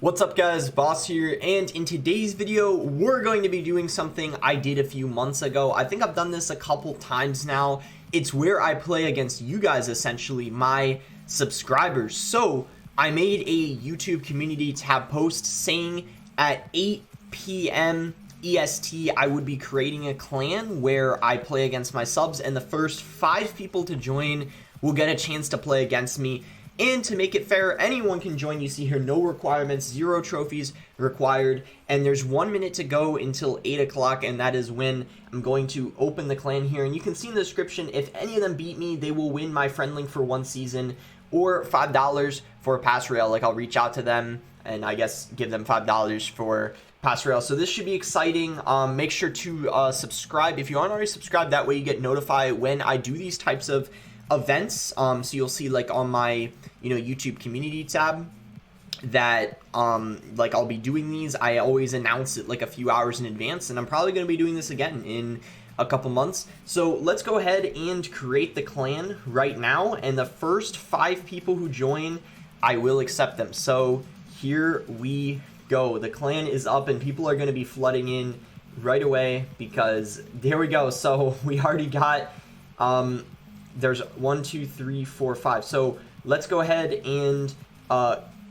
What's up guys, Boss here, and in today's video we're going to be doing something I did a few months ago. I think I've done this a couple times now. It's where I play against you guys, essentially, my subscribers. So I made a YouTube community tab post saying at 8 p.m. EST I would be creating a clan where I play against my subs, and the first 5 people to join will get a chance to play against me. And to make it fair, anyone can join. You see here, no requirements, 0 trophies required, and there's 1 minute to go until 8 o'clock, and that is when I'm going to open the clan here. And you can see in the description, if any of them beat me, they will win my friend link for 1 season, or $5 for a pass rail. Like, I'll reach out to them, and I guess give them $5 for pass rail. So this should be exciting. Make sure to subscribe if you aren't already subscribed. That way you get notified when I do these types of events. So you'll see, like, on my YouTube community tab that like I'll be doing these. I always announce it like a few hours in advance, and I'm probably going to be doing this again in a couple months. So let's go ahead and create the clan right now, and the first 5 people who join, I will accept them. So here we go. The clan is up and people are going to be flooding in right away because there we go. So we already got there's 1 2 3 4 5. So let's go ahead and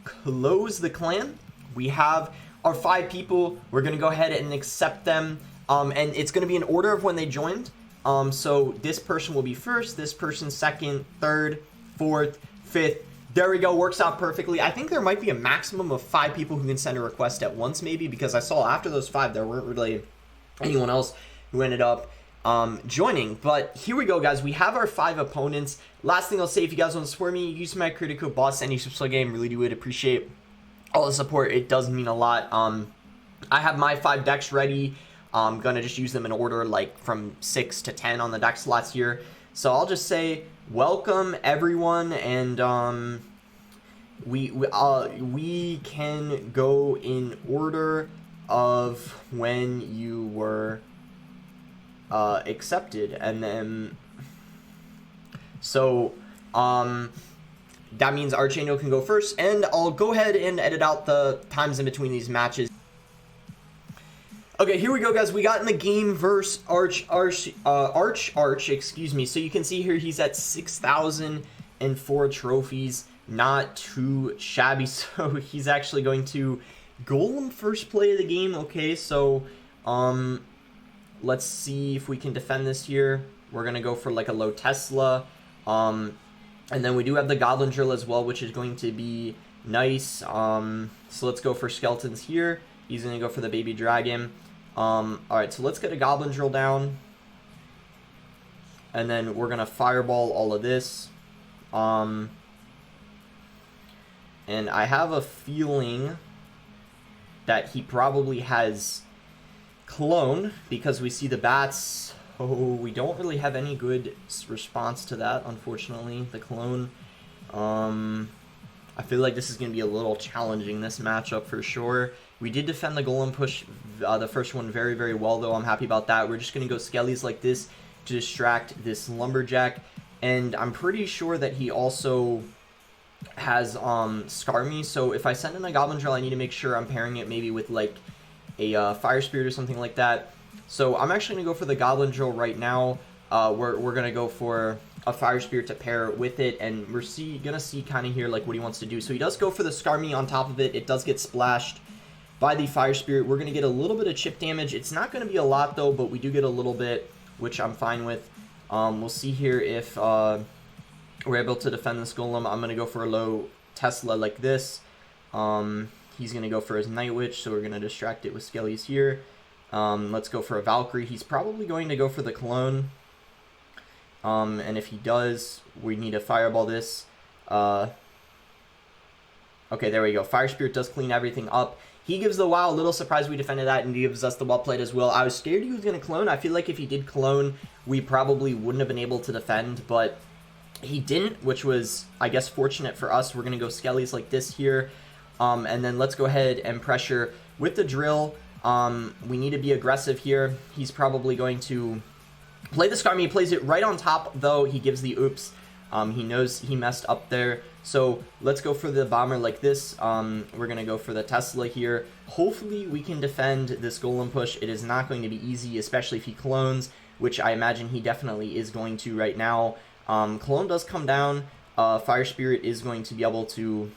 close the clan. We have our 5 people. We're going to go ahead and accept them. And it's going to be in order of when they joined. So this person will be first, this person second, third, fourth, fifth. There we go. Works out perfectly. I think there might be a maximum of 5 people who can send a request at once, maybe, because I saw after those 5 there weren't really anyone else who ended up joining. But here we go, guys. We have our 5 opponents. Last thing I'll say, if you guys want to support me, use my credit code boss any subscribe game. Really would appreciate all the support. It does mean a lot. I have my 5 decks ready. I'm gonna just use them in order, like from 6 to 10 on the deck slots here. So I'll just say welcome everyone, and we can go in order of when you were accepted, and then so that means Archangel can go first, and I'll go ahead and edit out the times in between these matches. Okay, here we go, guys. We got in the game versus Arch, excuse me. So you can see here he's at 6,004 trophies, not too shabby. So he's actually going to Golem first play of the game. Okay, so let's see if we can defend this here. We're going to go for like a low Tesla. And then we do have the Goblin Drill as well, which is going to be nice. So let's go for Skeletons here. He's going to go for the Baby Dragon. Alright, so let's get a Goblin Drill down. And then we're going to Fireball all of this. And I have a feeling that he probably has Clone, because we see the bats. Oh, we don't really have any good response to that, unfortunately. The Clone. I feel like this is going to be a little challenging, this matchup, for sure. We did defend the Golem push, the first one, very, very well, though. I'm happy about that. We're just going to go Skellies like this to distract this Lumberjack. And I'm pretty sure that he also has Scar Me. So if I send in a Goblin Drill, I need to make sure I'm pairing it maybe with, like, a Fire Spirit or something like that. So I'm actually going to go for the Goblin Drill right now. We're going to go for a Fire Spirit to pair with it, and we're going to see kind of here like what he wants to do. So he does go for the Scar Me on top of it. It does get splashed by the Fire Spirit. We're going to get a little bit of chip damage. It's not going to be a lot, though, but we do get a little bit, which I'm fine with. We'll see here if we're able to defend this Golem. I'm going to go for a low Tesla like this. He's going to go for his Night Witch, so we're going to distract it with Skellies here. Let's go for a Valkyrie. He's probably going to go for the Clone. And if he does, we need to Fireball this. Okay, there we go. Fire Spirit does clean everything up. He gives the WoW. A little surprised we defended that, and he gives us the well played as well. I was scared he was going to Clone. I feel like if he did Clone, we probably wouldn't have been able to defend, but he didn't, which was, I guess, fortunate for us. We're going to go Skellies like this here. And then let's go ahead and pressure with the Drill. We need to be aggressive here. He's probably going to play the Scar Me. He plays it right on top, though. He gives the oops. He knows he messed up there. So let's go for the bomber like this. We're going to go for the Tesla here. Hopefully we can defend this golem push. It is not going to be easy, especially if he clones, which I imagine he definitely is going to right now. Clone does come down. Fire Spirit is going to be able to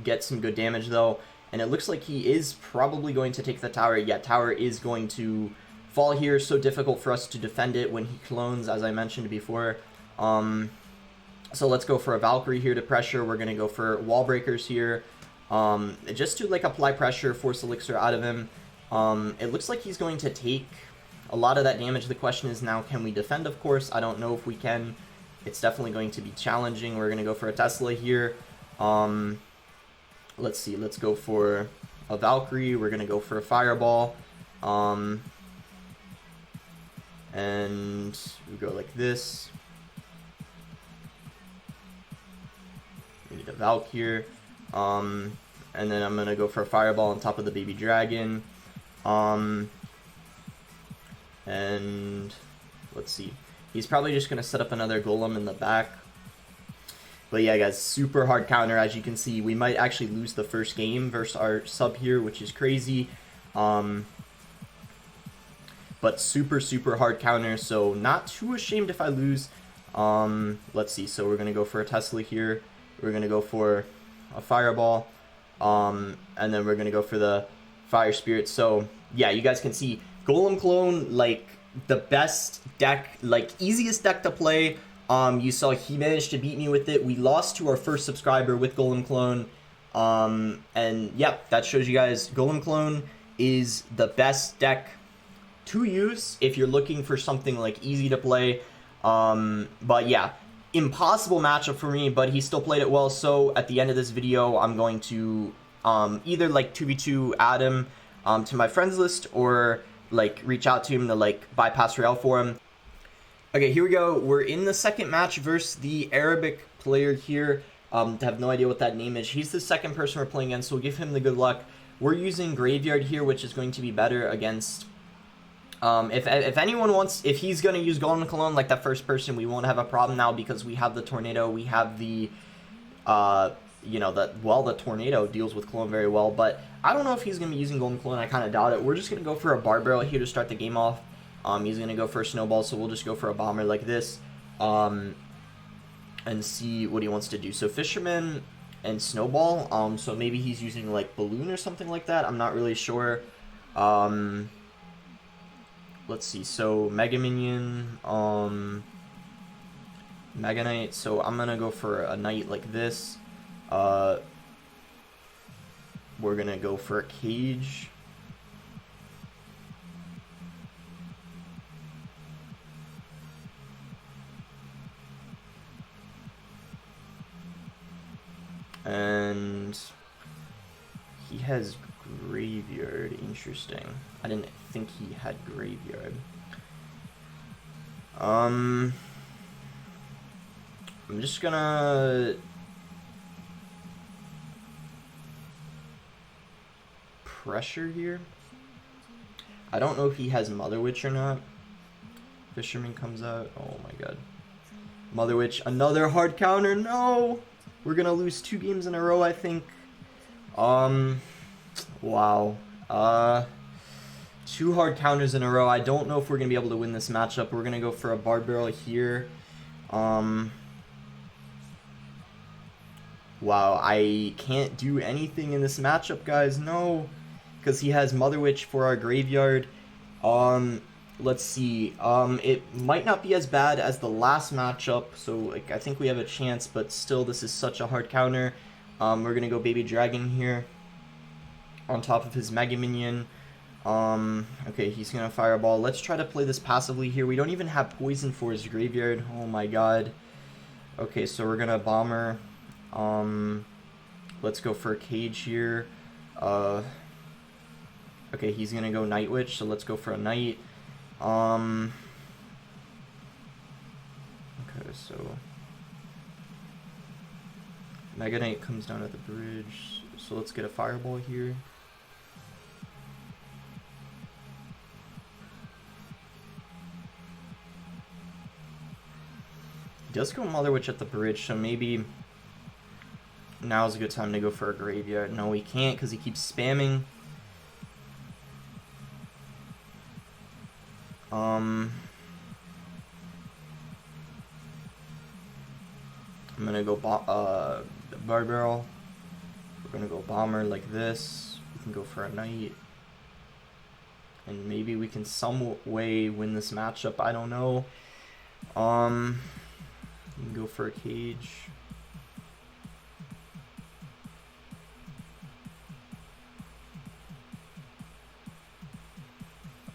get some good damage though. And it looks like he is probably going to take the tower. Yeah, tower is going to fall here. So difficult for us to defend it when he clones, as I mentioned before. So let's go for a Valkyrie here to pressure. We're going to go for wall breakers here. Just to like apply pressure, force elixir out of him. It looks like he's going to take a lot of that damage. The question is now, can we defend? Of course, I don't know if we can. It's definitely going to be challenging. We're going to go for a Tesla here. Let's see. Let's go for a Valkyrie. We're going to go for a Fireball. And we go like this. We need a Valk here. And then I'm going to go for a Fireball on top of the baby dragon. And let's see. He's probably just going to set up another golem in the back. But yeah, guys, super hard counter. As you can see, we might actually lose the first game versus our sub here, which is crazy. But super, super hard counter. So not too ashamed if I lose. Let's see. So we're going to go for a Tesla here. We're going to go for a Fireball. And then we're going to go for the Fire Spirit. So yeah, you guys can see Golem Clone, like the best deck, like easiest deck to play. You saw he managed to beat me with it. We lost to our first subscriber with Golem Clone. And yeah, that shows you guys Golem Clone is the best deck to use if you're looking for something like easy to play. But yeah, impossible matchup for me, but he still played it well. So at the end of this video, I'm going to either like 2v2 add him to my friends list, or like reach out to him to like bypass Royale for him. Okay, here we go. We're in the second match versus the Arabic player here. Have no idea what that name is. He's the second person we're playing against, so we'll give him the good luck. We're using Graveyard here, which is going to be better against... if anyone wants... If he's going to use Golem Clone like that first person, we won't have a problem now because we have the Tornado. We have the... you know, the Tornado deals with Clone very well, but I don't know if he's going to be using Golden Clone. I kind of doubt it. We're just going to go for a Bar Barrel here to start the game off. He's going to go for a Snowball, so we'll just go for a Bomber like this, and see what he wants to do. So Fisherman and Snowball, so maybe he's using like Balloon or something like that. I'm not really sure. Let's see, so Mega Minion, Mega Knight, so I'm going to go for a Knight like this. We're gonna go for a Cage. And he has Graveyard. Interesting. I didn't think he had Graveyard. I'm just gonna pressure here. I don't know if he has Mother Witch or not. Fisherman comes out. Oh my god. Mother Witch, another hard counter. No! We're gonna lose 2 games in a row, I think. Wow. 2 hard counters in a row. I don't know if we're gonna be able to win this matchup. We're gonna go for a Bar Barrel here. Wow, I can't do anything in this matchup, guys. No. Because he has Mother Witch for our Graveyard. Let's see. It might not be as bad as the last matchup, so like I think we have a chance, but still this is such a hard counter. We're gonna go Baby Dragon here on top of his Mega Minion. Okay, he's gonna Fireball. Let's try to play this passively here. We don't even have Poison for his Graveyard. Oh my god. Okay, so we're gonna Bomber. Let's go for a Cage here. Okay, he's gonna go Night Witch, so let's go for a Knight. Okay, so Mega Knight comes down at the bridge, so let's get a Fireball here. does go Mother Witch at the bridge, so maybe now's a good time to go for a graveyard. No, he can't because he keeps spamming. I'm gonna go Barbarrel. We're gonna go Bomber like this. We can go for a Knight. And maybe we can some way win this matchup. I don't know. You can go for a Cage.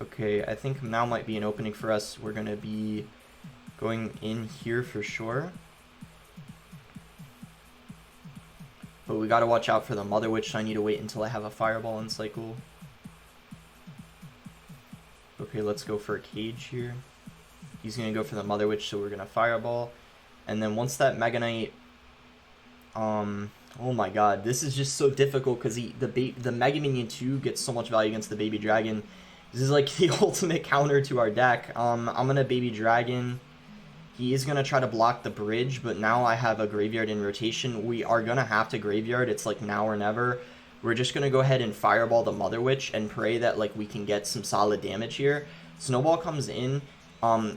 Okay, I think now might be an opening for us. We're gonna be going in here for sure. But we gotta watch out for the Mother Witch, so I need to wait until I have a Fireball in cycle. Okay, let's go for a Cage here. He's going to go for the Mother Witch, so we're going to Fireball. And then once that Mega Knight... oh my god, this is just so difficult because the Mega Minion 2 gets so much value against the Baby Dragon. This is like the ultimate counter to our deck. I'm going to Baby Dragon. He is going to try to block the bridge, but now I have a Graveyard in rotation. We are going to have to Graveyard. It's like now or never. We're just going to go ahead and Fireball the Mother Witch and pray that like we can get some solid damage here. Snowball comes in.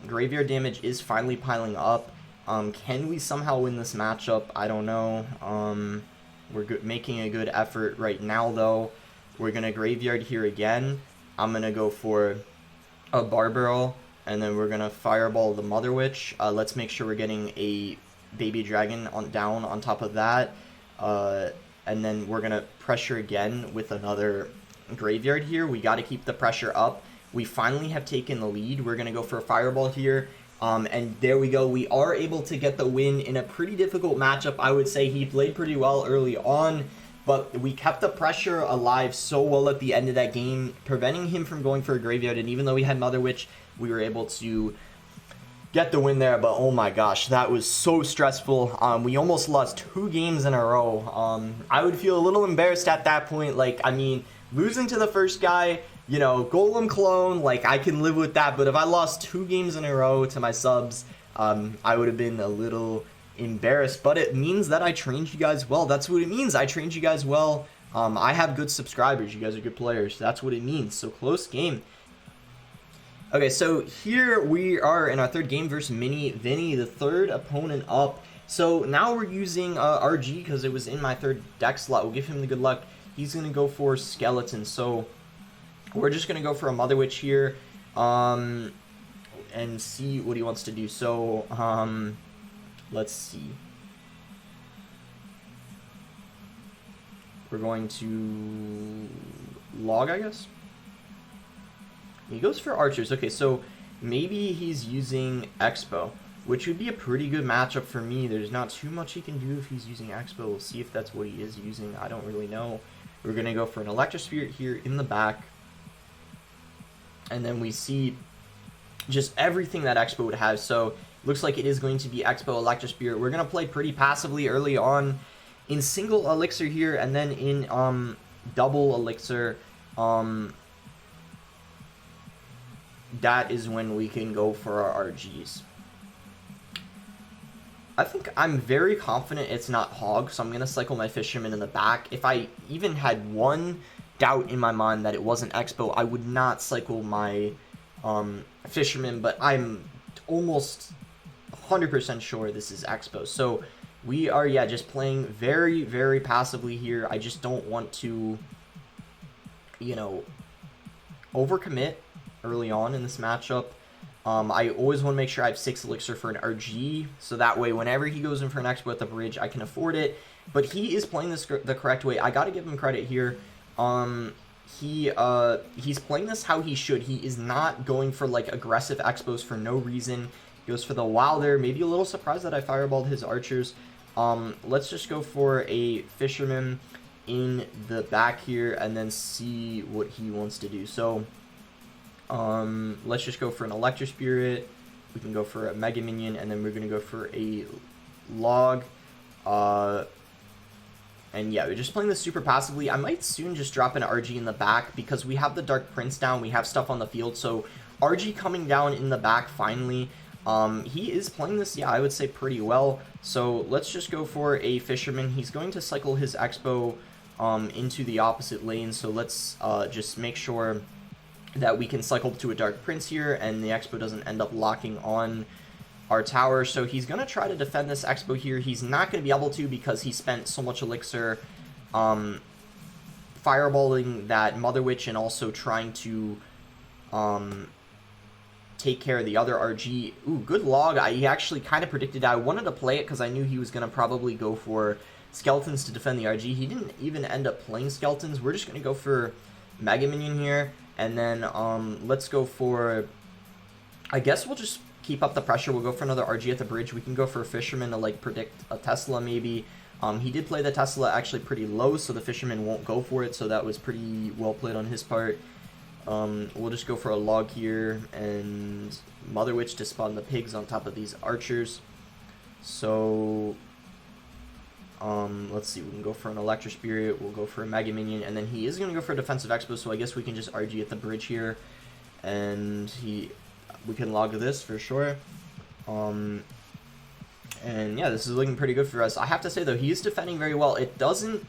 Graveyard damage is finally piling up. Can we somehow win this matchup? I don't know. We're making a good effort right now, though. We're going to Graveyard here again. I'm going to go for a Barbarrel, and then we're going to Fireball the Mother Witch. Let's make sure we're getting a Baby Dragon down on top of that. And then we're going to pressure again with another Graveyard here. We got to keep the pressure up. We finally have taken the lead. We're going to go for a Fireball here. And there we go. We are able to get the win in a pretty difficult matchup. I would say he played pretty well early on, but we kept the pressure alive so well at the end of that game, preventing him from going for a Graveyard. And even though we had Mother Witch, we were able to get the win there. But oh my gosh, that was so stressful. We almost lost 2 games in a row. I would feel a little embarrassed at that point. Like, I mean, losing to the first guy, you know, Golem clone, like, I can live with that. But if I lost 2 games in a row to my subs, I would have been a little embarrassed. But it means that I trained you guys well. That's what it means. I trained you guys well. I have good subscribers. You guys are good players. That's what it means. So close game. Okay, so here we are in our 3rd game versus Mini Vinny, the 3rd opponent up. So now we're using RG because it was in my 3rd deck slot. We'll give him the good luck. He's going to go for Skeleton. So we're just going to go for a Mother Witch here and see what he wants to do. So let's see. We're going to log, I guess. He goes for archers. Okay, so maybe he's using Expo, which would be a pretty good matchup for me. There's not too much he can do if he's using Expo. We'll see if that's what he is using. I don't really know. We're going to go for an Electro Spirit here in the back. And then we see just everything that Expo would have. So looks like it is going to be Expo, Electro Spirit. We're going to play pretty passively early on in single Elixir here, and then in double Elixir. That is when we can go for our RGs. I think I'm very confident it's not Hog, so I'm going to cycle my Fisherman in the back. If I even had one doubt in my mind that it wasn't Expo, I would not cycle my Fisherman, but I'm almost 100% sure this is Expo. So we are, yeah, just playing very, very passively here. I just don't want to, you know, overcommit early on in this matchup. I always want to make sure I have 6 Elixir for an RG, so that way whenever he goes in for an Expo at the bridge, I can afford it. But he is playing this the correct way. I got to give him credit here. He's playing this how he should. He is not going for like aggressive Expos for no reason. He goes for the wow there. Maybe a little surprised that I fireballed his archers. Let's just go for a Fisherman in the back here and then see what he wants to do. So let's just go for an Electro Spirit. We can go for a Mega Minion, and then we're going to go for a Log. And yeah, we're just playing this super passively. I might soon just drop an RG in the back because we have the Dark Prince down. We have stuff on the field. So RG coming down in the back finally. He is playing this, yeah, I would say pretty well. So let's just go for a Fisherman. He's going to cycle his Expo into the opposite lane. So let's just make sure that we can cycle to a Dark Prince here, and the Expo doesn't end up locking on our tower. So he's going to try to defend this Expo here. He's not going to be able to because he spent so much elixir fireballing that Mother Witch and also trying to take care of the other RG. Ooh, good log. He actually kind of predicted that. I wanted to play it because I knew he was going to probably go for Skeletons to defend the RG. He didn't even end up playing Skeletons. We're just going to go for Mega Minion here. And then let's go for... I guess we'll just keep up the pressure. We'll go for another RG at the bridge. We can go for a Fisherman to, like, predict a Tesla maybe. He did play the Tesla actually pretty low, so the Fisherman won't go for it. So that was pretty well played on his part. We'll just go for a log here and Mother Witch to spawn the pigs on top of these archers. So let's see, we can go for an Electro Spirit, we'll go for a Mega Minion, and then he is going to go for a Defensive Expo, so I guess we can just RG at the bridge here, and we can log this for sure. And yeah, this is looking pretty good for us. I have to say though, he is defending very well. It doesn't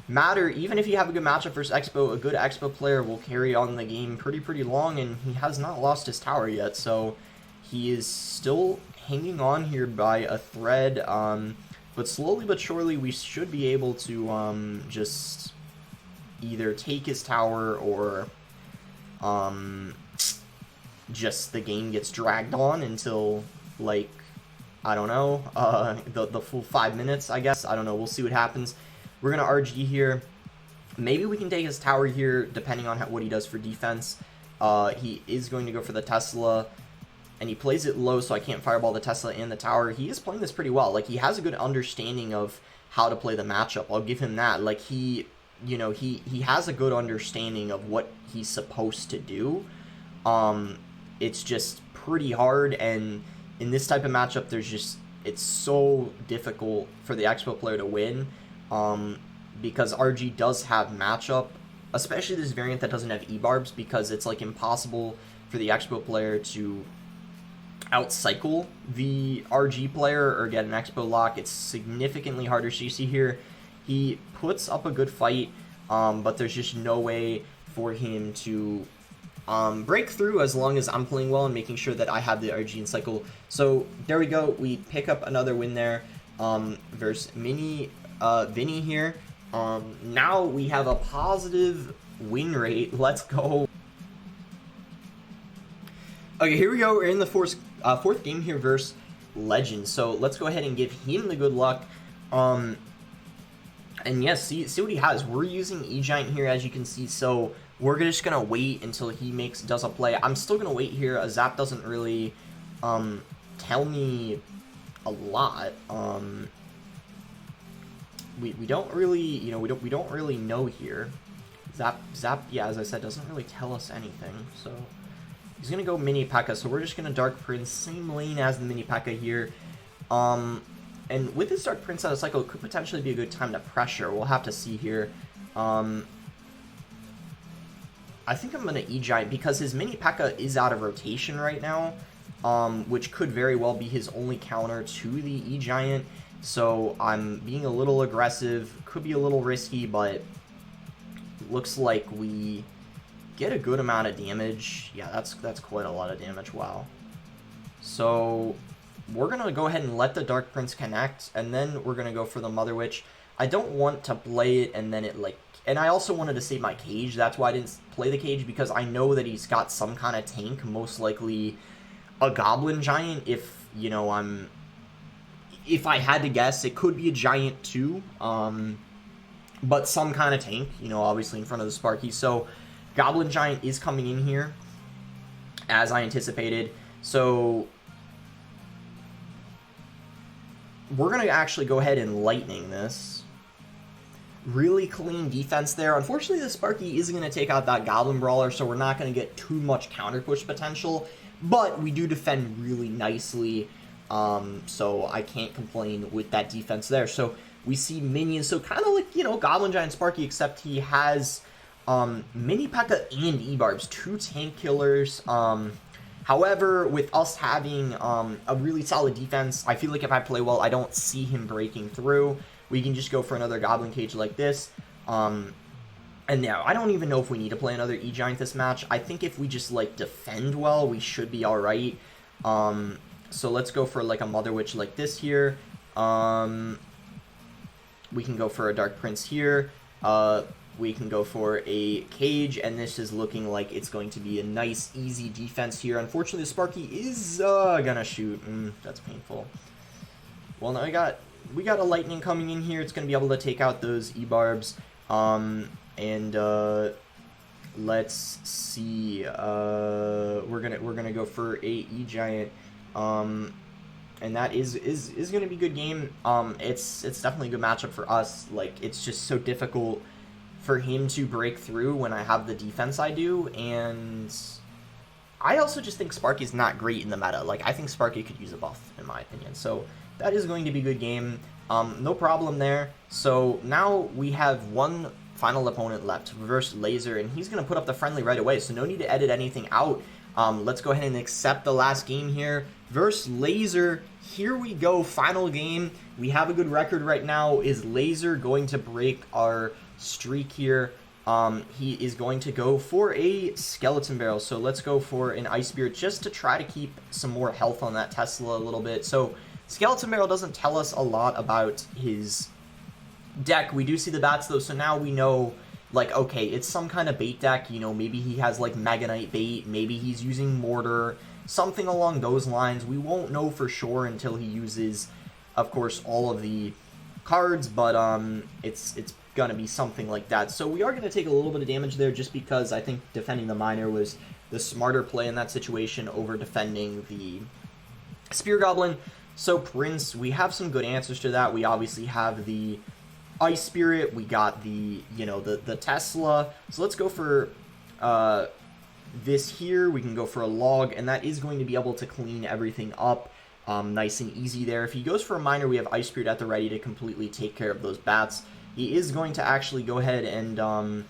matter, even if you have a good matchup versus Expo, a good Expo player will carry on the game pretty long, and he has not lost his tower yet, so he is still hanging on here by a thread, but slowly but surely we should be able to just either take his tower or just the game gets dragged on until, like, I don't know, the full 5 minutes, I guess. I don't know, we'll see what happens. We're going to RG here. Maybe we can take his tower here, depending on what he does for defense. He is going to go for the Tesla, and he plays it low, so I can't fireball the Tesla and the tower. He is playing this pretty well. Like, he has a good understanding of how to play the matchup. I'll give him that. Like, he has a good understanding of what he's supposed to do. It's just pretty hard, and in this type of matchup, it's so difficult for the Expo player to win. Because RG does have matchup, especially this variant that doesn't have E-Barbs, because it's like impossible for the Expo player to outcycle the RG player or get an Expo lock. It's significantly harder. So you see here, he puts up a good fight, but there's just no way for him to break through as long as I'm playing well and making sure that I have the RG and cycle. So there we go. We pick up another win there versus Vinny here. Now we have a positive win rate. Let's go. Okay, here we go. We're in the fourth game here versus Legend. So let's go ahead and give him the good luck. And yes, see what he has. We're using E-Giant here, as you can see. So we're just gonna wait until he does a play. I'm still gonna wait here. A zap doesn't really tell me a lot. We don't really, we don't really know here. Zap, yeah, as I said, doesn't really tell us anything. So he's gonna go Mini P.E.K.K.A. So we're just gonna Dark Prince, same lane as the Mini P.E.K.K.A. here. And with this Dark Prince out of cycle, it could potentially be a good time to pressure. We'll have to see here. I think I'm gonna E-Giant because his Mini P.E.K.K.A. is out of rotation right now, which could very well be his only counter to the E-Giant. So I'm being a little aggressive, could be a little risky, but looks like we get a good amount of damage. Yeah, that's quite a lot of damage, wow. So we're going to go ahead and let the Dark Prince connect, and then we're going to go for the Mother Witch. I don't want to play it and then it, like... And I also wanted to save my cage, that's why I didn't play the cage, because I know that he's got some kind of tank, most likely a Goblin Giant, if, if I had to guess, it could be a Giant too, but some kind of tank, obviously in front of the Sparky. So Goblin Giant is coming in here, as I anticipated. So we're going to actually go ahead and Lightning this. Really clean defense there. Unfortunately, the Sparky isn't going to take out that Goblin Brawler, so we're not going to get too much counter push potential, but we do defend really nicely. So I can't complain with that defense there. So we see minions, so kind of like, Goblin Giant Sparky, except he has Mini P.E.K.K.A. and E-Barbs, two tank killers. However, with us having a really solid defense, I feel like if I play well, I don't see him breaking through. We can just go for another Goblin Cage like this. And now, I don't even know if we need to play another E-Giant this match. I think if we just, like, defend well, we should be alright. So let's go for, like, a Mother Witch like this here. We can go for a Dark Prince here. We can go for a Cage, and this is looking like it's going to be a nice, easy defense here. Unfortunately, the Sparky is gonna shoot. That's painful. Well, now we got a Lightning coming in here. It's gonna be able to take out those E-Barbs. Let's see. We're gonna go for a E-Giant. And that is gonna be a good game. It's definitely a good matchup for us. Like, it's just so difficult for him to break through when I have the defense I do, and I also just think Sparky's not great in the meta. Like, I think Sparky could use a buff, in my opinion. So that is going to be a good game. No problem there. So now we have one final opponent left, versus Laser, and he's going to put up the friendly right away, so no need to edit anything out. Let's go ahead and accept the last game here. Versus Laser, here we go, final game. We have a good record right now. Is Laser going to break our streak here? He is going to go for a Skeleton Barrel, so let's go for an Ice Spirit just to try to keep some more health on that Tesla a little bit. So Skeleton Barrel doesn't tell us a lot about his deck. We do see the bats though, so now we know, like, okay, it's some kind of bait deck. You know, maybe he has like Mega Knight bait, maybe he's using Mortar, something along those lines. We won't know for sure until he uses, of course, all of the cards, but it's gonna be something like that. So we are gonna take a little bit of damage there, just because I think defending the Miner was the smarter play in that situation over defending the Spear Goblin. So Prince, we have some good answers to that. We obviously have the Ice Spirit, we got the, you know, the Tesla. So let's go for this here. We can go for a Log, and that is going to be able to clean everything up nice and easy there. If he goes for a Miner, we have Ice Spirit at the ready to completely take care of those bats. He is going to actually go ahead and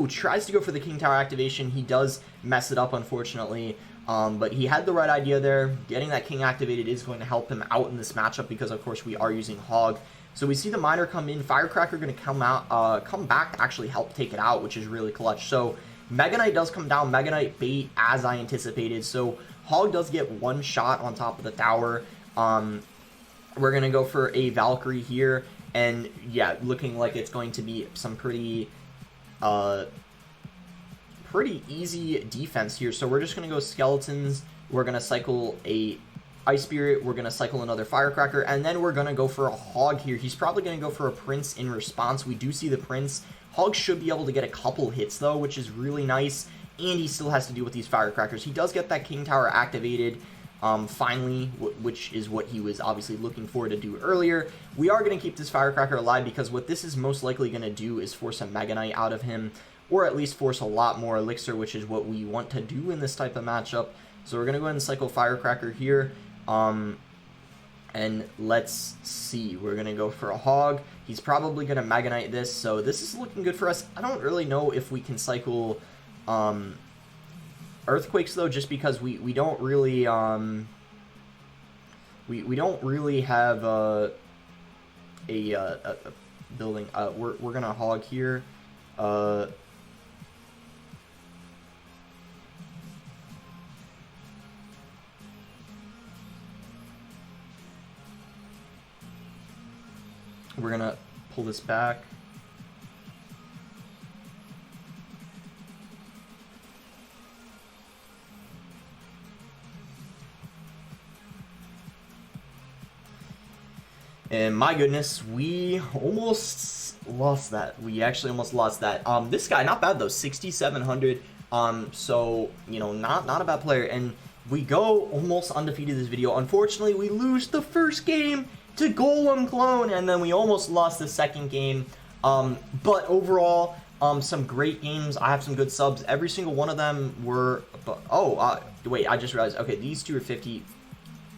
tries to go for the King Tower activation. He does mess it up, unfortunately. But he had the right idea there. Getting that King activated is going to help him out in this matchup, because of course we are using Hog. So we see the Miner come in. Firecracker going to come back to actually help take it out, which is really clutch. So Mega Knight does come down. Mega Knight bait as I anticipated. So Hog does get one shot on top of the tower. We're going to go for a Valkyrie here. And yeah, looking like it's going to be some pretty easy defense here. So we're just going to go Skeletons. We're going to cycle a Ice Spirit. We're going to cycle another Firecracker. And then we're going to go for a Hog here. He's probably going to go for a Prince in response. We do see the Prince. Hog should be able to get a couple hits, though, which is really nice. And he still has to deal with these Firecrackers. He does get that King Tower activated finally, which is what he was obviously looking for to do earlier. We are going to keep this Firecracker alive, because what this is most likely going to do is force a Mega Knight out of him, or at least force a lot more Elixir, which is what we want to do in this type of matchup. So we're going to go ahead and cycle Firecracker here. And let's see. We're going to go for a Hog. He's probably going to Mega Knight this, so this is looking good for us. I don't really know if we can cycle Earthquakes, though, just because we don't really we don't really have a building. We're going to Hog here. We're going to pull this back. And my goodness, we almost lost that. We actually almost lost that. This guy, not bad though, 6,700. So, you know, not a bad player. And we go almost undefeated this video. Unfortunately, we lose the first game to Golem Clone, and then we almost lost the second game. But overall, some great games. I have some good subs. Every single one of them were, wait, I just realized, okay, these two are 50,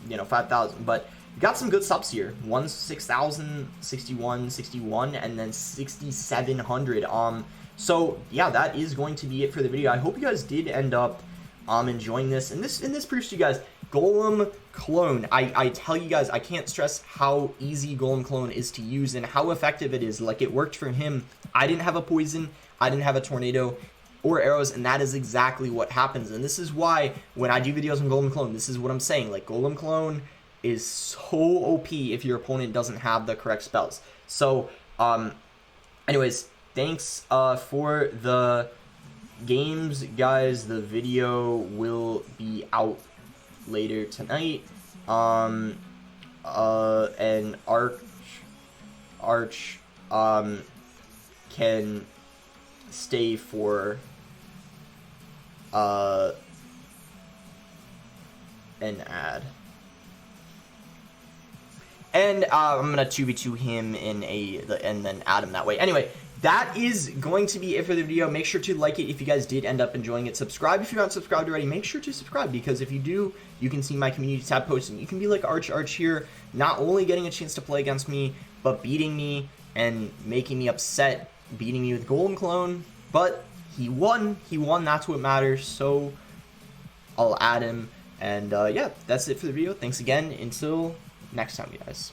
you know, 5,000, but got some good subs here. One's 6,000, 61, 61, and then 6,700. So yeah, that is going to be it for the video. I hope you guys did end up I'm enjoying this, and this proves to you guys, Golem Clone, I tell you guys, I can't stress how easy Golem Clone is to use and how effective it is. Like, it worked for him. I didn't have a poison, I didn't have a tornado or arrows, and that is exactly what happens. And this is why when I do videos on Golem Clone, this is what I'm saying. Like, Golem Clone is so OP if your opponent doesn't have the correct spells. So anyways, thanks for the games, guys. The video will be out later tonight. And Arch can stay for an ad. And I'm gonna 2v2 him in and then add him that way. Anyway, that is going to be it for the video. Make sure to like it if you guys did end up enjoying it. Subscribe if you're not subscribed already. Make sure to subscribe, because if you do, you can see my community tab posts, and you can be like Arch here, not only getting a chance to play against me, but beating me and making me upset, beating me with Golem Clone. But he won. He won. That's what matters. So I'll add him. And yeah, that's it for the video. Thanks again. Until next time, you guys.